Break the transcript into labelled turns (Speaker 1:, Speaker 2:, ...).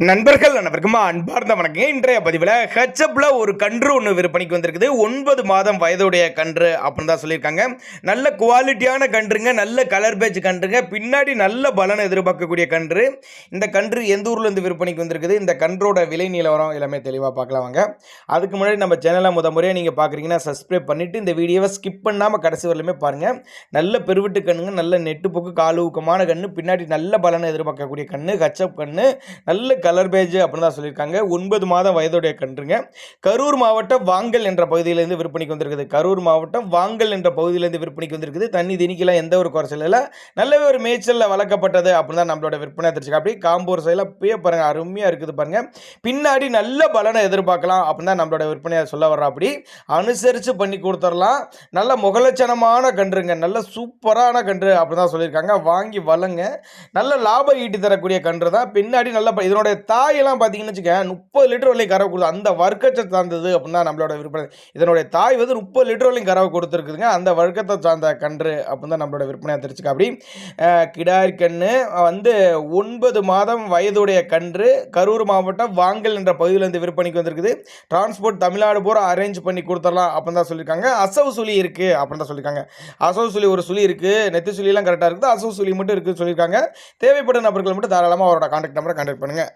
Speaker 1: நண்பர்கள் அனைவருக்கும் அன்பார்ந்த வணக்கம். இன்றைய பதிவில் ஹெச்எப்ல ஒரு கன்று ஒன்று விற்பனைக்கு வந்திருக்குது. 9 மாதம் வயதுடைய கன்று அப்படின்னு தான் சொல்லியிருக்காங்க. நல்ல குவாலிட்டியான கன்றுங்க, நல்ல கலர் பேஜ் கன்றுங்க, பின்னாடி நல்ல பலனை எதிர்பார்க்கக்கூடிய கன்று. இந்த கன்று எந்த ஊர்லேருந்து விற்பனைக்கு வந்திருக்குது, இந்த கன்றோட விலை நிலவரம் எல்லாமே தெளிவாக பார்க்கலாம் வாங்க. அதுக்கு முன்னாடி நம்ம சேனலை முறையாக நீங்கள் பார்க்குறீங்கன்னா சப்ஸ்கிரைப் பண்ணிவிட்டு இந்த வீடியோவை ஸ்கிப் பண்ணாமல் கடைசி வரலுமே பாருங்கள். நல்ல பெருவிட்டு கண்ணுங்க, நல்ல நெட்டு போக்கு கால் ஊக்கமான கன்று, பின்னாடி நல்ல பலனை எதிர்பார்க்கக்கூடிய கன்று, ஹெச்எப் கன்று, நல்ல கலர் பேஜ் அப்படின்னு தான் சொல்லியிருக்காங்க. 9 மாதம் வயதுடைய கன்றுங்க. கரூர் மாவட்டம் வாங்கல் என்ற பகுதியிலேருந்து விற்பனைக்கு வந்திருக்குது. கரூர் மாவட்டம் வாங்கல் என்ற பகுதியிலேருந்து விற்பனைக்கு வந்திருக்குது. தண்ணி திணிக்கலாம் எந்த ஒரு குறைச்சல் இல்லை. நல்லவே ஒரு மேய்ச்சலில் வளர்க்கப்பட்டது அப்படின்னு தான் நம்மளோட விற்பனை தெரிஞ்சுக்க. அப்படி காம்பூர் சைடில் அப்பயே பாருங்க, அருமையாக இருக்குது பாருங்க. பின்னாடி நல்ல பலனை எதிர்பார்க்கலாம் அப்படின்னு தான் நம்மளோட விற்பனையை சொல்ல வர்றா. அப்படி அனுசரித்து பண்ணி கொடுத்துடலாம். நல்ல முகலட்சணமான கன்றுங்க, நல்ல சூப்பரான கன்று அப்படி தான் சொல்லியிருக்காங்க. வாங்கி வளங்க, நல்ல லாபம் ஈட்டி தரக்கூடிய கன்று தான். பின்னாடி நல்ல இதனுடைய தாயெல்லாம் பார்த்தீங்கன்னு வச்சுக்க 30 லிட்டர் வரையும் கறவை கொடுத்து அந்த வர்க்கத்தை சார்ந்தது அப்படின்னா நம்மளோட விற்பனை. இதனுடைய தாய் வந்து 30 லிட்டர் வரையும் கறவை கொடுத்துருக்குதுங்க. அந்த வர்க்கத்தை சார்ந்த கன்று அப்படின்னு தான் நம்மளோட விற்பனையாக தெரிஞ்சுக்க. அப்படி கிடாரி கன்று வந்து 9 மாதம் வயதுடைய கன்று கரூர் மாவட்டம் வாங்கல் என்ற பகுதியிலேருந்து விற்பனைக்கு வந்திருக்குது. டிரான்ஸ்போர்ட் தமிழ்நாடு பூரா அரேஞ்ச் பண்ணி கொடுத்துடலாம் அப்படின்னு தான் சொல்லியிருக்காங்க. அசவு சுழி இருக்குது அப்படின்னு தான் சொல்லியிருக்காங்க. அசவு சுழி ஒரு சுழி இருக்குது, நெத்தி சுழியெல்லாம் கரெக்டாக இருக்குது, அசவு சுழி மட்டும் இருக்குதுன்னு சொல்லியிருக்காங்க. தேவைப்பட்ட நபர்கள் மட்டும் தாராளமாக அவரோட கான்டாக்ட் நம்பரை கான்டாக்ட் பண்ணுங்கள்.